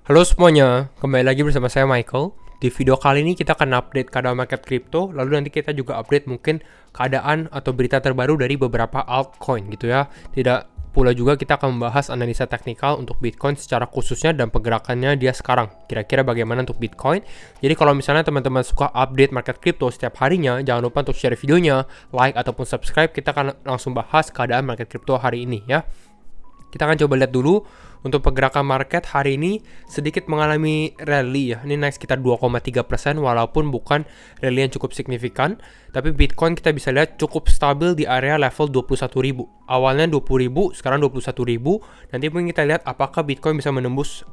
Halo semuanya, kembali lagi bersama saya Michael. Di video kali ini kita akan update keadaan market kripto, lalu nanti kita juga update mungkin keadaan atau berita terbaru dari beberapa altcoin gitu ya. Tidak pula juga kita akan membahas analisa teknikal untuk Bitcoin secara khususnya dan pergerakannya dia sekarang. Kira-kira bagaimana untuk Bitcoin. Jadi kalau misalnya teman-teman suka update market kripto setiap harinya, jangan lupa untuk share videonya, like ataupun subscribe. Kita akan langsung bahas keadaan market kripto hari ini ya. Kita akan coba lihat dulu untuk pergerakan market hari ini sedikit mengalami rally ya. Ini naik sekitar 2,3% walaupun bukan rally yang cukup signifikan. Tapi Bitcoin kita bisa lihat cukup stabil di area level 21.000. Awalnya 20.000, sekarang 21.000. Nanti mungkin kita lihat apakah Bitcoin bisa menembus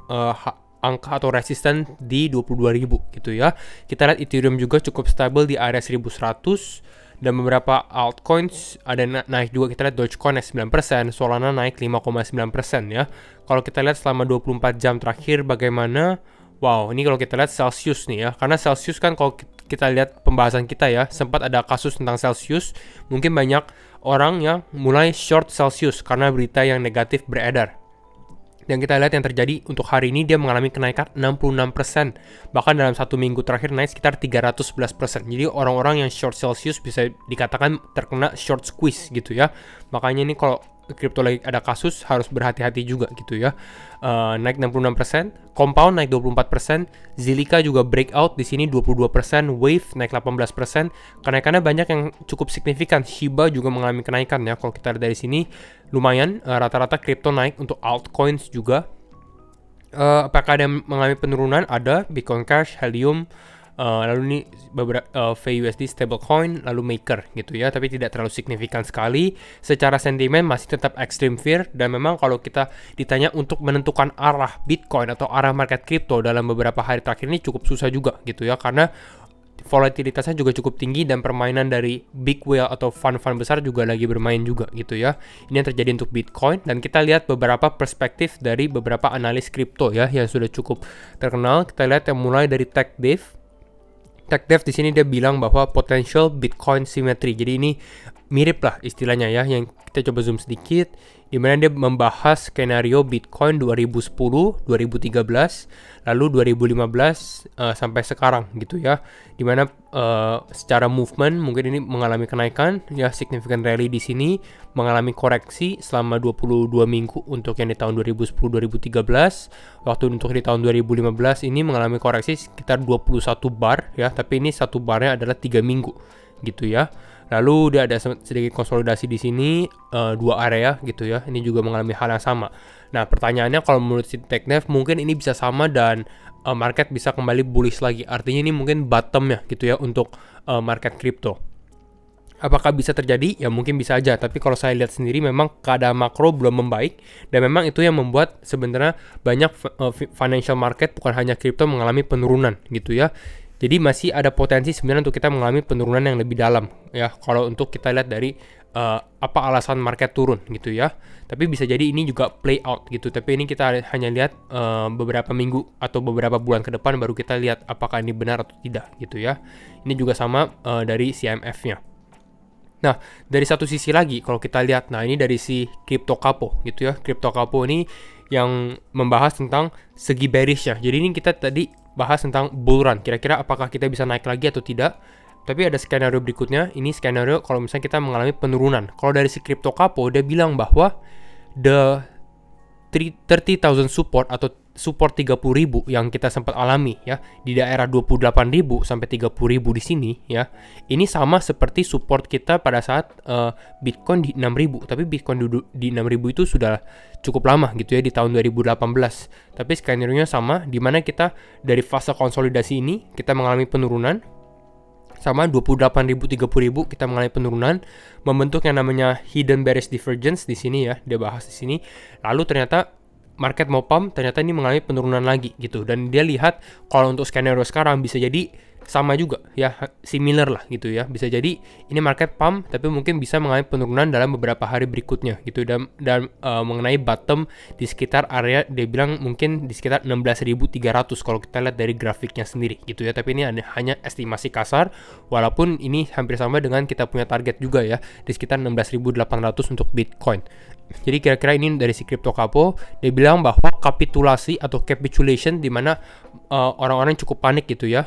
angka atau resisten di 22.000 gitu ya. Kita lihat Ethereum juga cukup stabil di area 1.100. Dan beberapa altcoins ada naik juga. Kita lihat Dogecoin naik 9%, Solana naik 5,9% ya. Kalau kita lihat selama 24 jam terakhir bagaimana, wow, ini kalau kita lihat Celsius nih ya. Karena Celsius kan kalau kita lihat pembahasan kita ya, sempat ada kasus tentang Celsius. Mungkin banyak orang yang mulai short Celsius karena berita yang negatif beredar. Dan kita lihat yang terjadi untuk hari ini dia mengalami kenaikan 66%. Bahkan dalam satu minggu terakhir naik sekitar 311%. Jadi orang-orang yang short Celsius bisa dikatakan terkena short squeeze gitu ya. Makanya ini kalau kripto lagi ada kasus harus berhati-hati juga gitu ya. Naik 66%, Compound naik 24%, Zilliqa juga breakout di sini 22%, Wave naik 18%. Kenaikannya banyak yang cukup signifikan. Shiba juga mengalami kenaikan ya. Kalau kita lihat dari sini lumayan rata-rata kripto naik untuk altcoins juga. Apakah ada yang mengalami penurunan? Ada Bitcoin Cash, Helium, lalu ini beberapa VUSD stablecoin, lalu Maker gitu ya, tapi tidak terlalu signifikan sekali. Secara sentimen masih tetap extreme fear, dan memang kalau kita ditanya untuk menentukan arah Bitcoin atau arah market crypto dalam beberapa hari terakhir ini cukup susah juga gitu ya, karena volatilitasnya juga cukup tinggi dan permainan dari big whale atau fund-fund besar juga lagi bermain juga gitu ya. Ini yang terjadi untuk Bitcoin, dan kita lihat beberapa perspektif dari beberapa analis kripto ya yang sudah cukup terkenal. Kita lihat yang mulai dari TechDev di sini dia bilang bahwa potential Bitcoin symmetry. Jadi ini mirip lah istilahnya ya, yang kita coba zoom sedikit, di mana dia membahas skenario Bitcoin 2010, 2013, lalu 2015 sampai sekarang gitu ya. Di mana secara movement mungkin ini mengalami kenaikan ya, significant rally di sini, mengalami koreksi selama 22 minggu untuk yang di tahun 2010-2013. Waktu untuk di tahun 2015 ini mengalami koreksi sekitar 21 bar ya, tapi ini satu barnya adalah 3 minggu gitu ya. Lalu dia ada sedikit konsolidasi di sini, dua area gitu ya. Ini juga mengalami hal yang sama. Nah, pertanyaannya kalau menurut si TechDev mungkin ini bisa sama dan market bisa kembali bullish lagi. Artinya ini mungkin bottom ya gitu ya untuk market crypto. Apakah bisa terjadi? Ya mungkin bisa aja. Tapi kalau saya lihat sendiri memang keadaan makro belum membaik, dan memang itu yang membuat sebenarnya banyak financial market bukan hanya kripto mengalami penurunan gitu ya. Jadi masih ada potensi sebenarnya untuk kita mengalami penurunan yang lebih dalam ya. Kalau untuk kita lihat dari apa alasan market turun gitu ya. Tapi bisa jadi ini juga play out gitu. Tapi ini kita hanya lihat beberapa minggu atau beberapa bulan ke depan baru kita lihat apakah ini benar atau tidak gitu ya. Ini juga sama dari CMF-nya. Nah, dari satu sisi lagi kalau kita lihat, nah ini dari si Crypto Capo gitu ya. Crypto Capo ini yang membahas tentang segi bearish ya. Jadi ini kita tadi bahas tentang bull run. Kira-kira apakah kita bisa naik lagi atau tidak? Tapi ada skenario berikutnya. Ini skenario kalau misalnya kita mengalami penurunan. Kalau dari si Crypto Capo dia bilang bahwa the 30,000 support atau support 30.000 yang kita sempat alami ya di daerah 28.000 sampai 30.000 di sini ya. Ini sama seperti support kita pada saat Bitcoin di 6.000, tapi Bitcoin di 6.000 itu sudah cukup lama gitu ya di tahun 2018. Tapi skenario-nya sama, di mana kita dari fase konsolidasi ini kita mengalami penurunan sama 28.000 30.000 kita mengalami penurunan, membentuk yang namanya hidden bearish divergence di sini ya, dia bahas di sini. Lalu ternyata market mau pump, ternyata ini mengalami penurunan lagi gitu, dan dia lihat kalau untuk skenario sekarang bisa jadi sama juga ya, similar lah gitu ya. Bisa jadi ini market pump tapi mungkin bisa mengalami penurunan dalam beberapa hari berikutnya gitu, dan mengenai bottom di sekitar area dia bilang mungkin di sekitar 16.300 kalau kita lihat dari grafiknya sendiri gitu ya. Tapi ini hanya estimasi kasar, walaupun ini hampir sama dengan kita punya target juga ya, di sekitar 16.800 untuk Bitcoin. Jadi kira-kira ini dari si Crypto Capo, dia bilang bahwa kapitulasi atau capitulation di mana orang-orang cukup panik gitu ya,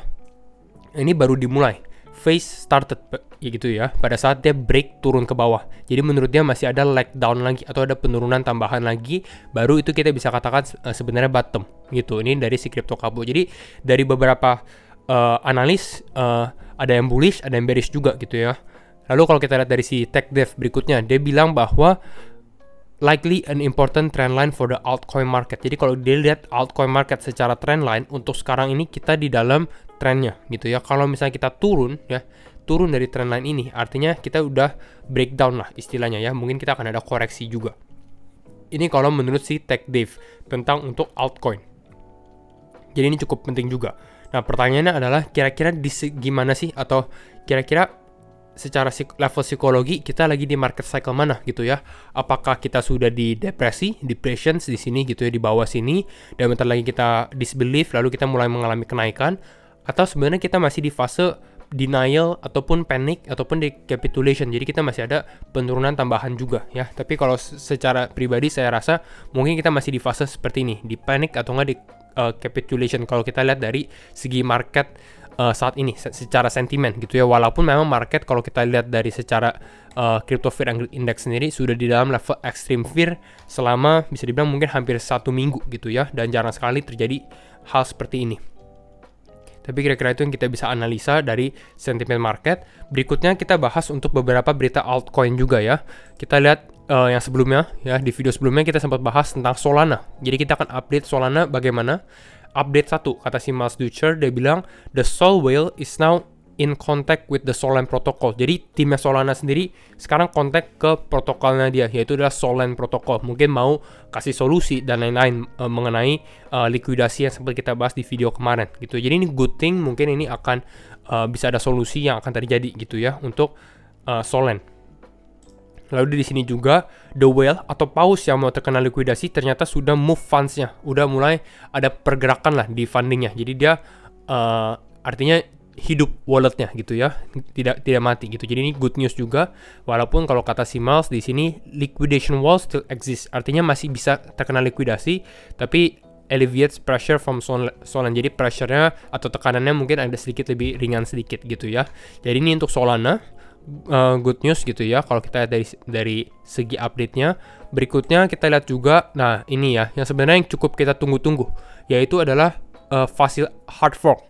ini baru dimulai, phase started ya gitu ya, pada saat dia break turun ke bawah. Jadi menurut dia masih ada leg down lagi atau ada penurunan tambahan lagi, baru itu kita bisa katakan sebenarnya bottom gitu. Ini dari si Crypto Capo. Jadi dari beberapa analis ada yang bullish, ada yang bearish juga gitu ya. Lalu kalau kita lihat dari si TechDev berikutnya, dia bilang bahwa likely an important trend line for the altcoin market. Jadi kalau dilihat altcoin market secara trend line, untuk sekarang ini kita di dalam trennya gitu ya. Kalau misalnya kita turun dari trend line ini, artinya kita udah breakdown lah istilahnya ya. Mungkin kita akan ada koreksi juga. Ini kalau menurut si TechDev tentang untuk altcoin. Jadi ini cukup penting juga. Nah pertanyaannya adalah kira-kira gimana sih, atau kira-kira secara level psikologi kita lagi di market cycle mana gitu ya? Apakah kita sudah di depression di sini gitu ya, di bawah sini, dan bentar lagi kita disbelief lalu kita mulai mengalami kenaikan, atau sebenarnya kita masih di fase denial ataupun panic ataupun di capitulation. Jadi kita masih ada penurunan tambahan juga ya. Tapi kalau secara pribadi saya rasa mungkin kita masih di fase seperti ini, di panic atau enggak di capitulation kalau kita lihat dari segi market saat ini secara sentimen gitu ya. Walaupun memang market kalau kita lihat dari secara Crypto Fear Index sendiri sudah di dalam level extreme fear selama bisa dibilang mungkin hampir 1 minggu gitu ya, dan jarang sekali terjadi hal seperti ini. Tapi kira-kira itu yang kita bisa analisa dari sentimen market. Berikutnya kita bahas untuk beberapa berita altcoin juga ya. Kita lihat yang sebelumnya ya, di video sebelumnya kita sempat bahas tentang Solana. Jadi kita akan update Solana bagaimana. Update 1, kata si Miles Dutcher, dia bilang the Sol Whale is now in contact with the Solana protocol. Jadi timnya Solana sendiri sekarang kontak ke protokolnya dia, yaitu adalah Solana protocol. Mungkin mau kasih solusi dan lain-lain mengenai likuidasi yang sempat kita bahas di video kemarin gitu. Jadi ini good thing, mungkin ini akan bisa ada solusi yang akan terjadi gitu ya untuk Solana. Lalu di sini juga the whale atau paus yang mau terkena likuidasi ternyata sudah move funds-nya, udah mulai ada pergerakan lah di fundingnya. Jadi dia artinya hidup walletnya gitu ya, tidak mati gitu. Jadi ini good news juga. Walaupun kalau kata si Miles di sini liquidation wall still exists, artinya masih bisa terkena likuidasi, tapi alleviates pressure from Solana. Jadi pressure-nya atau tekanannya mungkin ada sedikit lebih ringan sedikit gitu ya. Jadi ini untuk Solana. Good news gitu ya kalau kita lihat dari segi update-nya. Berikutnya kita lihat juga, nah ini ya yang sebenarnya yang cukup kita tunggu-tunggu, yaitu adalah Facile hard fork.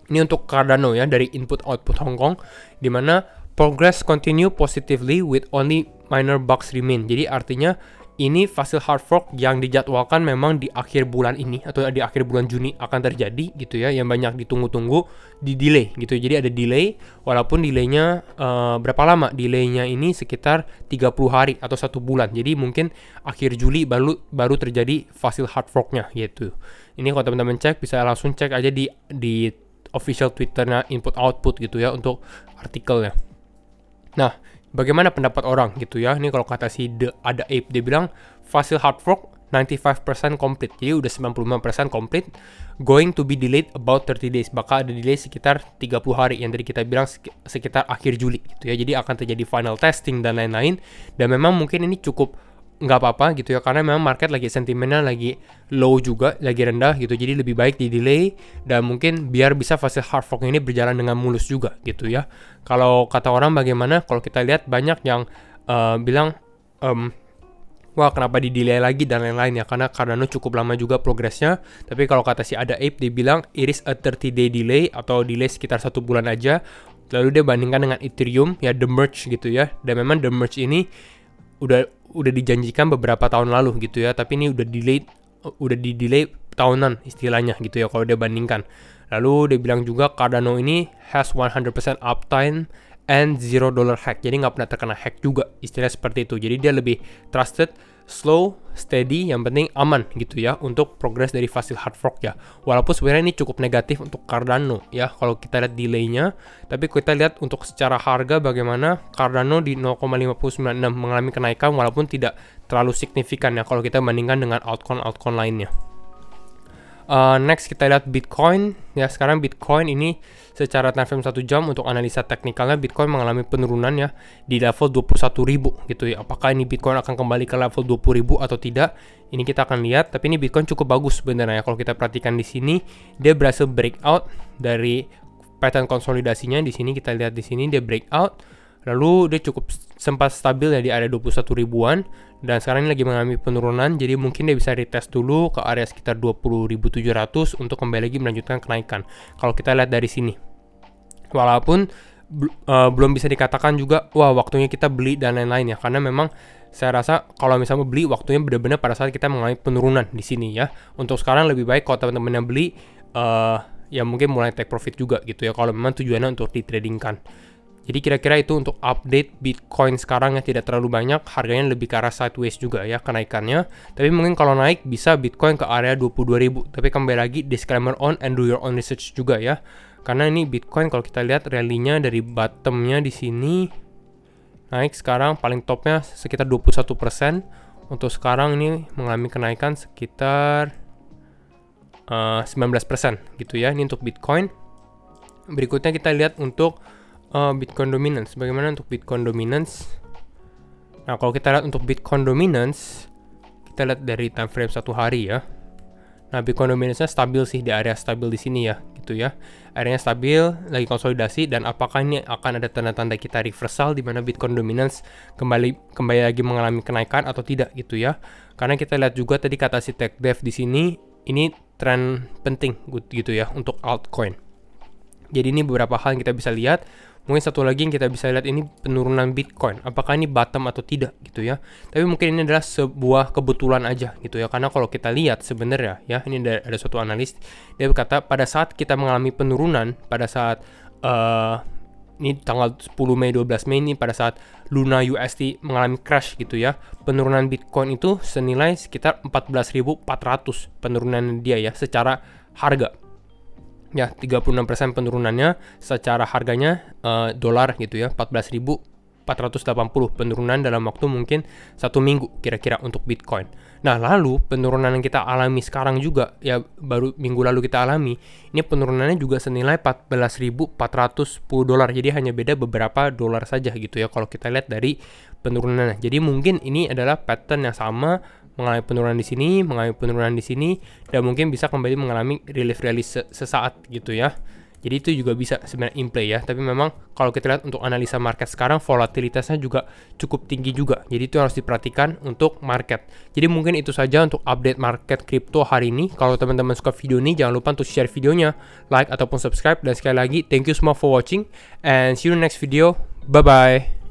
Ini untuk Cardano ya, dari input output Hong Kong, dimana progress continue positively with only minor bugs remain. Jadi artinya ini Facile hard fork yang dijadwalkan memang di akhir bulan ini atau di akhir bulan Juni akan terjadi gitu ya, yang banyak ditunggu-tunggu, di delay gitu. Jadi ada delay, walaupun delaynya berapa lama? Delaynya ini sekitar 30 hari atau 1 bulan. Jadi mungkin akhir Juli baru terjadi Facile hard forknya gitu. Ini kalau teman-teman cek bisa langsung cek aja di official Twitternya input output gitu ya untuk artikelnya. Nah, bagaimana pendapat orang gitu ya? Ini kalau kata si Ada Ape, dia bilang Facile hard fork 95% complete. Jadi udah 95% complete. Going to be delayed about 30 days. Bakal ada delay sekitar 30 hari yang tadi kita bilang sekitar akhir Juli gitu ya. Jadi akan terjadi final testing dan lain-lain. Dan memang mungkin ini cukup nggak apa-apa gitu ya, karena memang market lagi sentimennya lagi low juga, lagi rendah gitu. Jadi lebih baik di delay dan mungkin biar bisa Facile hard fork ini berjalan dengan mulus juga gitu ya. Kalau kata orang bagaimana? Kalau kita lihat banyak yang bilang wah kenapa di delay lagi dan lain-lain ya, karena Cardano cukup lama juga progresnya. Tapi kalau kata si Ada Ape, dia bilang it is a 30-day delay atau delay sekitar 1 bulan aja. Lalu dia bandingkan dengan Ethereum ya, the merge gitu ya. Dan memang the merge ini udah dijanjikan beberapa tahun lalu gitu ya, tapi ini udah di delay tahunan istilahnya gitu ya kalau dia bandingkan. Lalu dia bilang juga Cardano ini has 100% uptime and $0 hack. Jadi nggak pernah terkena hack juga, istilah seperti itu. Jadi dia lebih trusted slow, steady, yang penting aman gitu ya untuk progres dari fase hard fork ya. Walaupun sebenarnya ini cukup negatif untuk Cardano ya kalau kita lihat delay-nya, tapi kita lihat untuk secara harga bagaimana Cardano di 0,596 mengalami kenaikan walaupun tidak terlalu signifikan ya kalau kita bandingkan dengan altcoin lainnya. Next kita lihat Bitcoin ya. Sekarang Bitcoin ini secara time frame 1 jam untuk analisa teknikalnya Bitcoin mengalami penurunan ya di level 21.000 gitu ya. Apakah ini Bitcoin akan kembali ke level 20.000 atau tidak? Ini kita akan lihat, tapi ini Bitcoin cukup bagus sebenarnya ya. Kalau kita perhatikan di sini dia berhasil breakout dari pattern konsolidasinya. Di sini kita lihat di sini dia breakout. Lalu dia cukup sempat stabil ya di area 21 ribuan dan sekarang ini lagi mengalami penurunan, jadi mungkin dia bisa retest dulu ke area sekitar 20.700 untuk kembali lagi melanjutkan kenaikan. Kalau kita lihat dari sini, walaupun belum bisa dikatakan juga wah waktunya kita beli dan lain-lain ya, karena memang saya rasa kalau misalnya beli waktunya benar-benar pada saat kita mengalami penurunan di sini ya. Untuk sekarang lebih baik kalau teman-teman yang beli ya mungkin mulai take profit juga gitu ya kalau memang tujuannya untuk ditradingkan. Jadi kira-kira itu untuk update Bitcoin sekarang ya, tidak terlalu banyak, harganya lebih ke arah sideways juga ya kenaikannya. Tapi mungkin kalau naik bisa Bitcoin ke area 22.000. Tapi kembali lagi disclaimer on and do your own research juga ya. Karena ini Bitcoin kalau kita lihat rally-nya dari bottom-nya di sini naik sekarang paling topnya sekitar 21%. Untuk sekarang ini mengalami kenaikan sekitar 19% gitu ya. Ini untuk Bitcoin. Berikutnya kita lihat untuk Bitcoin dominance. Bagaimana untuk Bitcoin dominance? Nah, kalau kita lihat untuk Bitcoin dominance, kita lihat dari time frame 1 hari ya. Nah, Bitcoin dominance-nya stabil sih, di area stabil di sini ya, gitu ya. Areanya stabil, lagi konsolidasi, dan apakah ini akan ada tanda-tanda kita reversal di mana Bitcoin dominance kembali lagi mengalami kenaikan atau tidak gitu ya. Karena kita lihat juga tadi kata si TechDev di sini, ini tren penting gitu ya untuk altcoin. Jadi ini beberapa hal yang kita bisa lihat. Mungkin satu lagi yang kita bisa lihat ini penurunan Bitcoin. Apakah ini bottom atau tidak gitu ya. Tapi mungkin ini adalah sebuah kebetulan aja gitu ya. Karena kalau kita lihat sebenarnya ya, ini ada suatu analis, dia berkata pada saat kita mengalami penurunan, pada saat ini tanggal 10 Mei 12 Mei ini pada saat Luna USD mengalami crash gitu ya. Penurunan Bitcoin itu senilai sekitar 14.400 penurunan dia ya secara harga. Ya, 36% penurunannya secara harganya dolar gitu ya, 14.480 penurunan dalam waktu mungkin 1 minggu kira-kira untuk Bitcoin. Nah, lalu penurunan yang kita alami sekarang juga ya, baru minggu lalu kita alami, ini penurunannya juga senilai 14.410 dolar. Jadi hanya beda beberapa dolar saja gitu ya kalau kita lihat dari penurunannya. Jadi mungkin ini adalah pattern yang sama, mengalami penurunan di sini, mengalami penurunan di sini, dan mungkin bisa kembali mengalami relief sesaat gitu ya. Jadi itu juga bisa sebenarnya in play ya. Tapi memang kalau kita lihat untuk analisa market sekarang, volatilitasnya juga cukup tinggi juga. Jadi itu harus diperhatikan untuk market. Jadi mungkin itu saja untuk update market crypto hari ini. Kalau teman-teman suka video ini, jangan lupa untuk share videonya, like ataupun subscribe. Dan sekali lagi, thank you semua for watching, and see you in the next video. Bye-bye.